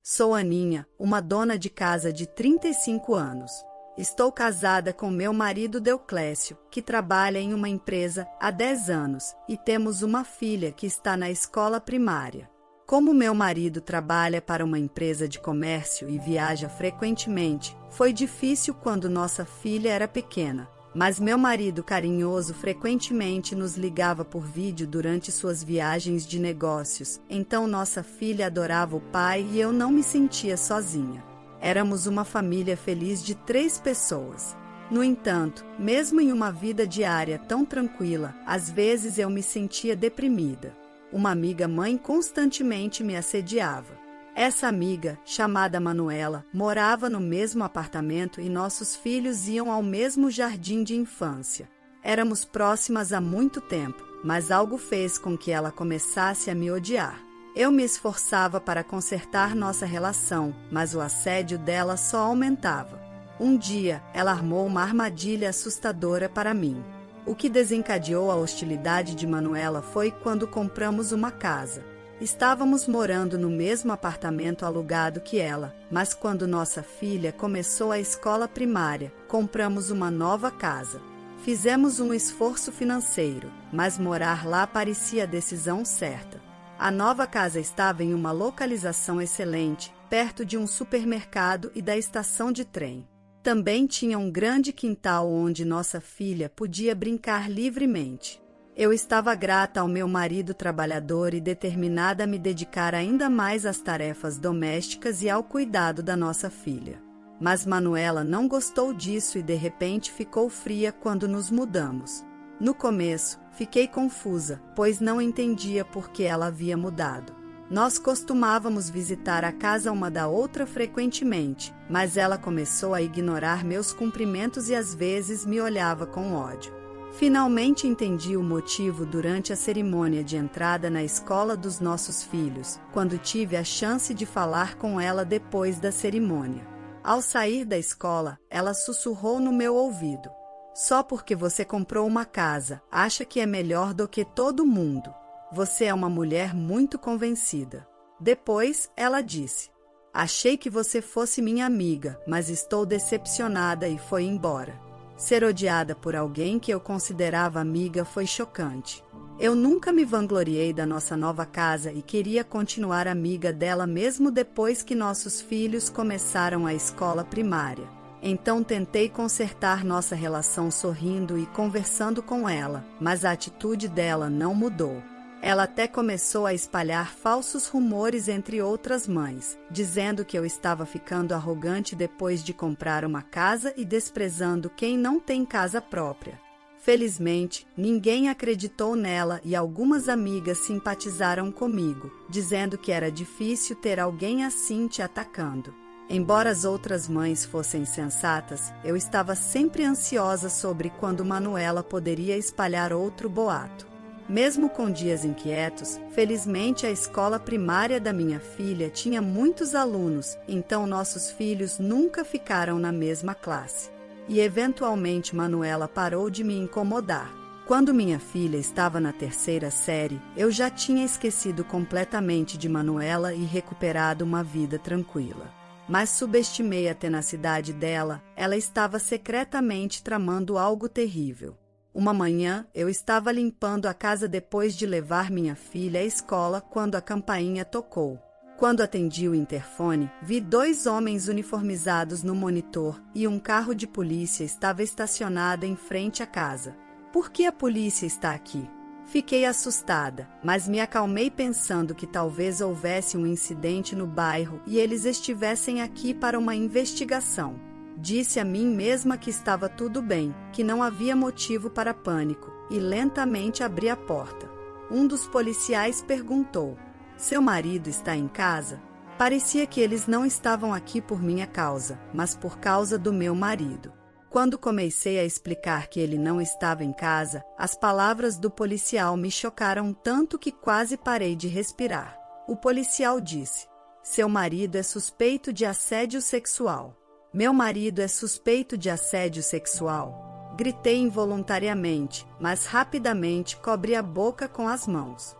Sou Aninha, uma dona de casa de 35 anos. Estou casada com meu marido Deoclésio, que trabalha em uma empresa há 10 anos, e temos uma filha que está na escola primária. Como meu marido trabalha para uma empresa de comércio e viaja frequentemente, foi difícil quando nossa filha era pequena. Mas meu marido carinhoso frequentemente nos ligava por vídeo durante suas viagens de negócios, então nossa filha adorava o pai e eu não me sentia sozinha. Éramos uma família feliz de 3 pessoas. No entanto, mesmo em uma vida diária tão tranquila, às vezes eu me sentia deprimida. Uma amiga mãe constantemente me assediava. Essa amiga, chamada Manuela, morava no mesmo apartamento e nossos filhos iam ao mesmo jardim de infância. Éramos próximas há muito tempo, mas algo fez com que ela começasse a me odiar. Eu me esforçava para consertar nossa relação, mas o assédio dela só aumentava. Um dia, ela armou uma armadilha assustadora para mim. O que desencadeou a hostilidade de Manuela foi quando compramos uma casa. Estávamos morando no mesmo apartamento alugado que ela, mas quando nossa filha começou a escola primária, compramos uma nova casa. Fizemos um esforço financeiro, mas morar lá parecia a decisão certa. A nova casa estava em uma localização excelente, perto de um supermercado e da estação de trem. Também tinha um grande quintal onde nossa filha podia brincar livremente. Eu estava grata ao meu marido trabalhador e determinada a me dedicar ainda mais às tarefas domésticas e ao cuidado da nossa filha. Mas Manuela não gostou disso e de repente ficou fria quando nos mudamos. No começo, fiquei confusa, pois não entendia por que ela havia mudado. Nós costumávamos visitar a casa uma da outra frequentemente, mas ela começou a ignorar meus cumprimentos e às vezes me olhava com ódio. Finalmente entendi o motivo durante a cerimônia de entrada na escola dos nossos filhos, quando tive a chance de falar com ela depois da cerimônia. Ao sair da escola, ela sussurrou no meu ouvido: "Só porque você comprou uma casa, acha que é melhor do que todo mundo. Você é uma mulher muito convencida." Depois, ela disse: "Achei que você fosse minha amiga, mas estou decepcionada", e foi embora. Ser odiada por alguém que eu considerava amiga foi chocante. Eu nunca me vangloriei da nossa nova casa e queria continuar amiga dela mesmo depois que nossos filhos começaram a escola primária. Então tentei consertar nossa relação sorrindo e conversando com ela, mas a atitude dela não mudou. Ela até começou a espalhar falsos rumores entre outras mães, dizendo que eu estava ficando arrogante depois de comprar uma casa e desprezando quem não tem casa própria. Felizmente, ninguém acreditou nela e algumas amigas simpatizaram comigo, dizendo que era difícil ter alguém assim te atacando. Embora as outras mães fossem sensatas, eu estava sempre ansiosa sobre quando Manuela poderia espalhar outro boato. Mesmo com dias inquietos, felizmente a escola primária da minha filha tinha muitos alunos, então nossos filhos nunca ficaram na mesma classe. E eventualmente Manuela parou de me incomodar. Quando minha filha estava na 3ª série, eu já tinha esquecido completamente de Manuela e recuperado uma vida tranquila. Mas subestimei a tenacidade dela, ela estava secretamente tramando algo terrível. Uma manhã, eu estava limpando a casa depois de levar minha filha à escola quando a campainha tocou. Quando atendi o interfone, vi 2 homens uniformizados no monitor e um carro de polícia estava estacionado em frente à casa. Por que a polícia está aqui? Fiquei assustada, mas me acalmei pensando que talvez houvesse um incidente no bairro e eles estivessem aqui para uma investigação. Disse a mim mesma que estava tudo bem, que não havia motivo para pânico, e lentamente abri a porta. Um dos policiais perguntou: "Seu marido está em casa?" Parecia que eles não estavam aqui por minha causa, mas por causa do meu marido. Quando comecei a explicar que ele não estava em casa, as palavras do policial me chocaram tanto que quase parei de respirar. O policial disse: "Seu marido é suspeito de assédio sexual." "Meu marido é suspeito de assédio sexual?" Gritei involuntariamente, mas rapidamente cobri a boca com as mãos.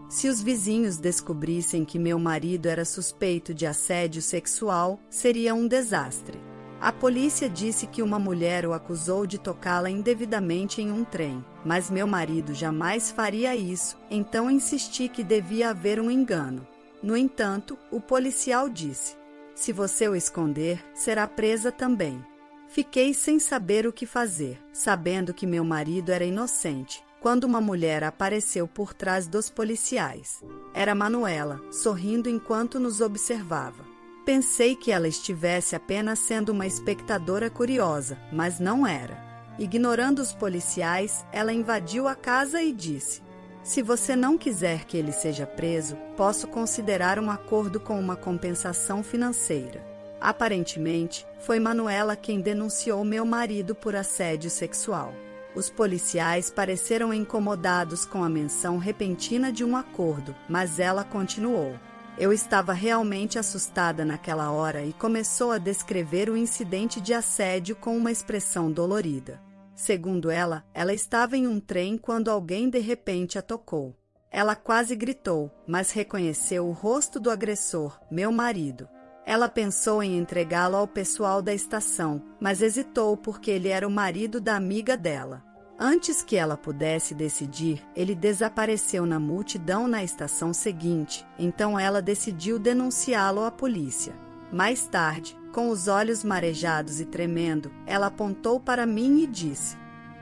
Se os vizinhos descobrissem que meu marido era suspeito de assédio sexual, seria um desastre. A polícia disse que uma mulher o acusou de tocá-la indevidamente em um trem, mas meu marido jamais faria isso, então insisti que devia haver um engano. No entanto, o policial disse: "Se você o esconder, será presa também." Fiquei sem saber o que fazer, sabendo que meu marido era inocente, quando uma mulher apareceu por trás dos policiais. Era Manuela, sorrindo enquanto nos observava. Pensei que ela estivesse apenas sendo uma espectadora curiosa, mas não era. Ignorando os policiais, ela invadiu a casa e disse: "Se você não quiser que ele seja preso, posso considerar um acordo com uma compensação financeira." Aparentemente, foi Manuela quem denunciou meu marido por assédio sexual. Os policiais pareceram incomodados com a menção repentina de um acordo, mas ela continuou: "Eu estava realmente assustada naquela hora", e começou a descrever o incidente de assédio com uma expressão dolorida. Segundo ela estava em um trem quando alguém de repente a tocou. Ela quase gritou, mas reconheceu o rosto do agressor, meu marido. Ela pensou em entregá-lo ao pessoal da estação, mas hesitou porque ele era o marido da amiga dela. Antes que ela pudesse decidir, ele desapareceu na multidão na estação seguinte, então ela decidiu denunciá-lo à polícia. Mais tarde, com os olhos marejados e tremendo, ela apontou para mim e disse: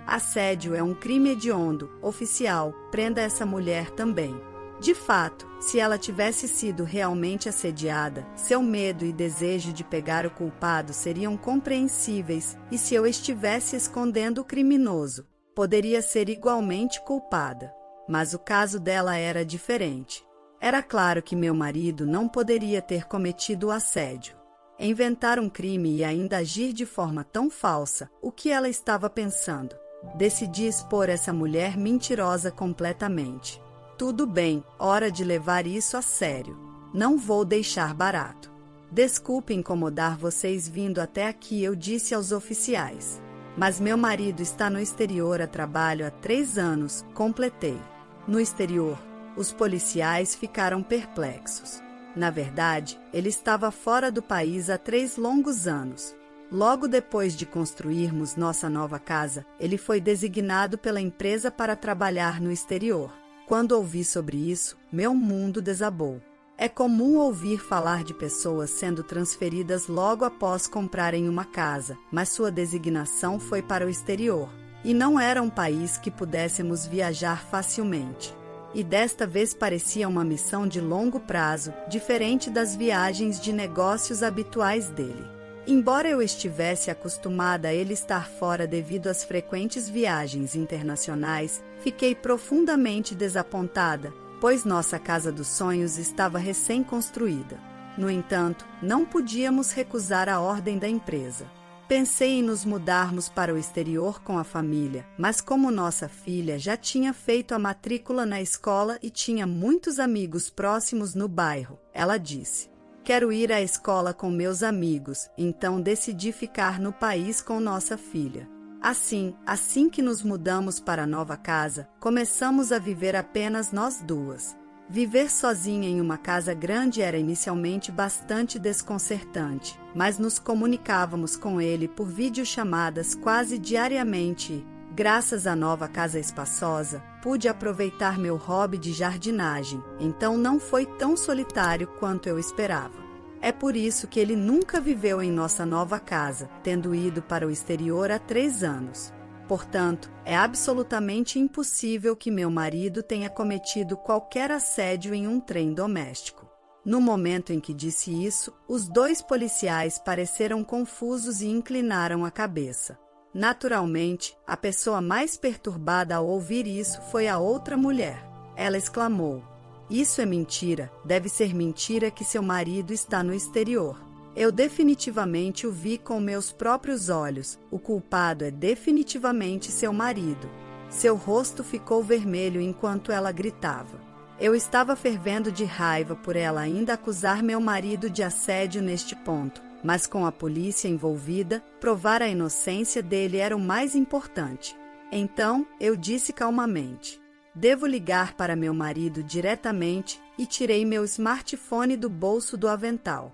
"Assédio é um crime hediondo, oficial, prenda essa mulher também." De fato, se ela tivesse sido realmente assediada, seu medo e desejo de pegar o culpado seriam compreensíveis, e se eu estivesse escondendo o criminoso, poderia ser igualmente culpada. Mas o caso dela era diferente. Era claro que meu marido não poderia ter cometido o assédio. Inventar um crime e ainda agir de forma tão falsa, o que ela estava pensando? Decidi expor essa mulher mentirosa completamente. "Tudo bem, hora de levar isso a sério. Não vou deixar barato. Desculpe incomodar vocês vindo até aqui", eu disse aos oficiais. "Mas meu marido está no exterior a trabalho há 3 anos, completei." No exterior, os policiais ficaram perplexos. Na verdade, ele estava fora do país há 3 longos anos. Logo depois de construirmos nossa nova casa, ele foi designado pela empresa para trabalhar no exterior. Quando ouvi sobre isso, meu mundo desabou. É comum ouvir falar de pessoas sendo transferidas logo após comprarem uma casa, mas sua designação foi para o exterior, e não era um país que pudéssemos viajar facilmente. E desta vez parecia uma missão de longo prazo, diferente das viagens de negócios habituais dele. Embora eu estivesse acostumada a ele estar fora devido às frequentes viagens internacionais, fiquei profundamente desapontada, pois nossa casa dos sonhos estava recém-construída. No entanto, não podíamos recusar a ordem da empresa. Pensei em nos mudarmos para o exterior com a família, mas como nossa filha já tinha feito a matrícula na escola e tinha muitos amigos próximos no bairro, ela disse: "Quero ir à escola com meus amigos", então decidi ficar no país com nossa filha. Assim que nos mudamos para a nova casa, começamos a viver apenas nós duas. Viver sozinha em uma casa grande era inicialmente bastante desconcertante, mas nos comunicávamos com ele por videochamadas quase diariamente e, graças à nova casa espaçosa, pude aproveitar meu hobby de jardinagem, então não foi tão solitário quanto eu esperava. É por isso que ele nunca viveu em nossa nova casa, tendo ido para o exterior há 3 anos. Portanto, é absolutamente impossível que meu marido tenha cometido qualquer assédio em um trem doméstico. No momento em que disse isso, os 2 policiais pareceram confusos e inclinaram a cabeça. Naturalmente, a pessoa mais perturbada ao ouvir isso foi a outra mulher. Ela exclamou: "Isso é mentira, deve ser mentira que seu marido está no exterior. Eu definitivamente o vi com meus próprios olhos, o culpado é definitivamente seu marido." Seu rosto ficou vermelho enquanto ela gritava. Eu estava fervendo de raiva por ela ainda acusar meu marido de assédio neste ponto, mas com a polícia envolvida, provar a inocência dele era o mais importante. Então, eu disse calmamente: Devo ligar para meu marido diretamente e tirei meu smartphone do bolso do avental.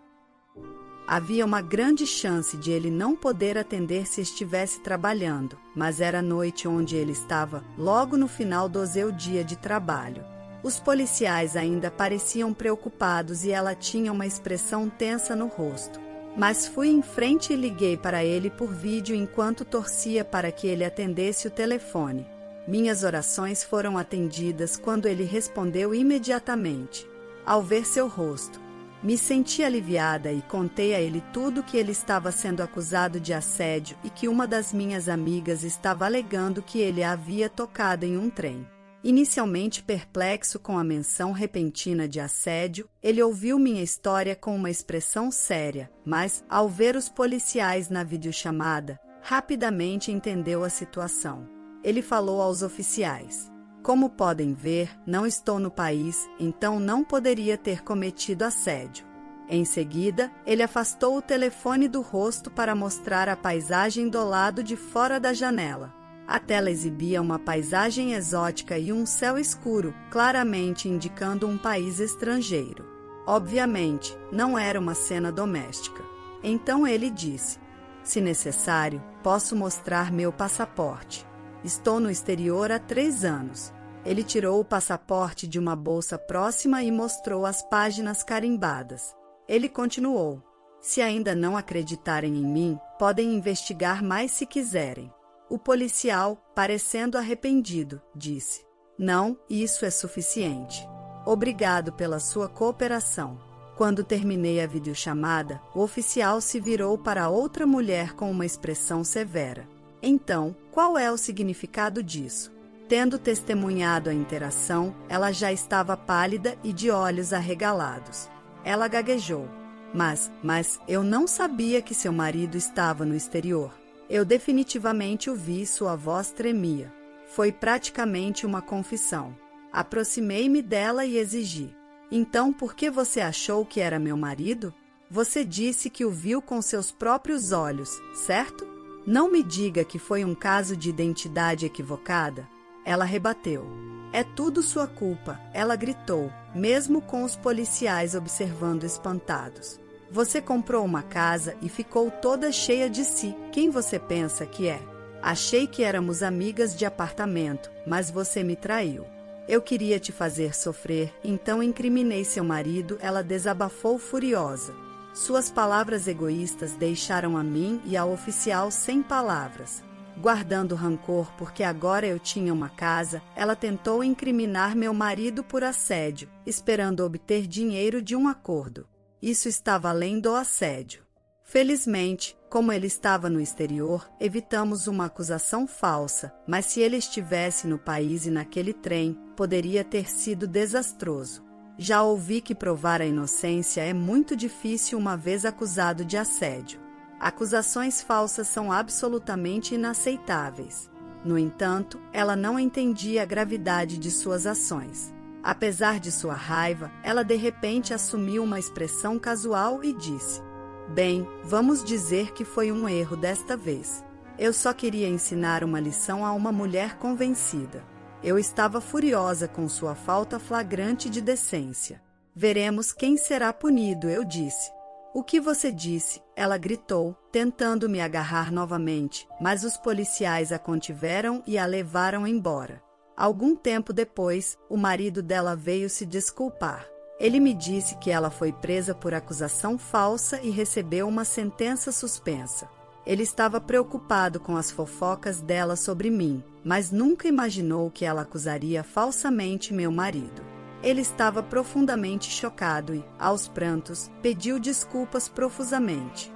Havia uma grande chance de ele não poder atender se estivesse trabalhando, mas era noite onde ele estava, logo no final do seu dia de trabalho. Os policiais ainda pareciam preocupados e ela tinha uma expressão tensa no rosto. Mas fui em frente e liguei para ele por vídeo enquanto torcia para que ele atendesse o telefone. Minhas orações foram atendidas quando ele respondeu imediatamente. Ao ver seu rosto, me senti aliviada e contei a ele tudo que ele estava sendo acusado de assédio e que uma das minhas amigas estava alegando que ele a havia tocado em um trem. Inicialmente perplexo com a menção repentina de assédio, ele ouviu minha história com uma expressão séria, mas, ao ver os policiais na videochamada, rapidamente entendeu a situação. Ele falou aos oficiais: "Como podem ver, não estou no país, então não poderia ter cometido assédio." Em seguida, ele afastou o telefone do rosto para mostrar a paisagem do lado de fora da janela. A tela exibia uma paisagem exótica e um céu escuro, claramente indicando um país estrangeiro. Obviamente, não era uma cena doméstica. Então ele disse: "Se necessário, posso mostrar meu passaporte. Estou no exterior há 3 anos. Ele tirou o passaporte de uma bolsa próxima e mostrou as páginas carimbadas. Ele continuou: "Se ainda não acreditarem em mim, podem investigar mais se quiserem." O policial, parecendo arrependido, disse: "Não, isso é suficiente. Obrigado pela sua cooperação." Quando terminei a videochamada, o oficial se virou para outra mulher com uma expressão severa. "Então, qual é o significado disso?" Tendo testemunhado a interação, ela já estava pálida e de olhos arregalados. Ela gaguejou: Mas eu não sabia que seu marido estava no exterior." Eu definitivamente o vi, sua voz tremia. Foi praticamente uma confissão. Aproximei-me dela e exigi: "Então por que você achou que era meu marido? Você disse que o viu com seus próprios olhos, certo? Não me diga que foi um caso de identidade equivocada." Ela rebateu: "É tudo sua culpa", ela gritou, mesmo com os policiais observando espantados. "Você comprou uma casa e ficou toda cheia de si. Quem você pensa que é? Achei que éramos amigas de apartamento, mas você me traiu. Eu queria te fazer sofrer, então incriminei seu marido." Ela desabafou furiosa. Suas palavras egoístas deixaram a mim e ao oficial sem palavras. Guardando rancor porque agora eu tinha uma casa, ela tentou incriminar meu marido por assédio, esperando obter dinheiro de um acordo. Isso estava além do assédio. Felizmente, como ele estava no exterior, evitamos uma acusação falsa, mas se ele estivesse no país e naquele trem, poderia ter sido desastroso. Já ouvi que provar a inocência é muito difícil uma vez acusado de assédio. Acusações falsas são absolutamente inaceitáveis. No entanto, ela não entendia a gravidade de suas ações. Apesar de sua raiva, ela de repente assumiu uma expressão casual e disse: "Bem, vamos dizer que foi um erro desta vez. Eu só queria ensinar uma lição a uma mulher convencida." Eu estava furiosa com sua falta flagrante de decência. "Veremos quem será punido", eu disse. "O que você disse?" ela gritou, tentando me agarrar novamente, mas os policiais a contiveram e a levaram embora. Algum tempo depois, o marido dela veio se desculpar. Ele me disse que ela foi presa por acusação falsa e recebeu uma sentença suspensa. Ele estava preocupado com as fofocas dela sobre mim, mas nunca imaginou que ela acusaria falsamente meu marido. Ele estava profundamente chocado e, aos prantos, pediu desculpas profusamente.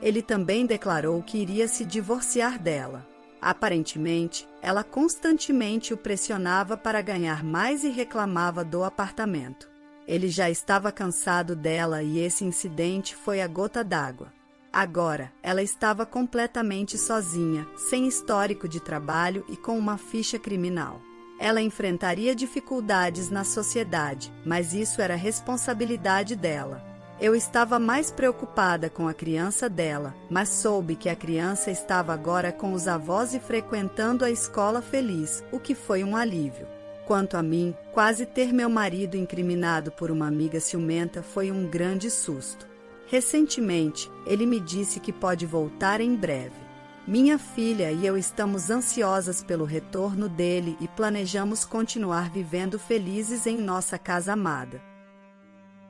Ele também declarou que iria se divorciar dela. Aparentemente, ela constantemente o pressionava para ganhar mais e reclamava do apartamento. Ele já estava cansado dela e esse incidente foi a gota d'água. Agora, ela estava completamente sozinha, sem histórico de trabalho e com uma ficha criminal. Ela enfrentaria dificuldades na sociedade, mas isso era responsabilidade dela. Eu estava mais preocupada com a criança dela, mas soube que a criança estava agora com os avós e frequentando a escola feliz, o que foi um alívio. Quanto a mim, quase ter meu marido incriminado por uma amiga ciumenta foi um grande susto. Recentemente, ele me disse que pode voltar em breve. Minha filha e eu estamos ansiosas pelo retorno dele e planejamos continuar vivendo felizes em nossa casa amada.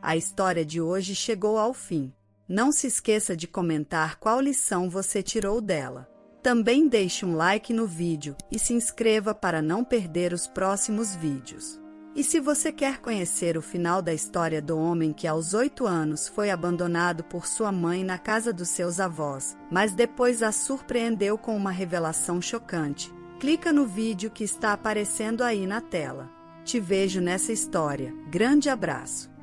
A história de hoje chegou ao fim. Não se esqueça de comentar qual lição você tirou dela. Também deixe um like no vídeo e se inscreva para não perder os próximos vídeos. E se você quer conhecer o final da história do homem que aos 8 anos foi abandonado por sua mãe na casa dos seus avós, mas depois a surpreendeu com uma revelação chocante, clica no vídeo que está aparecendo aí na tela. Te vejo nessa história. Grande abraço!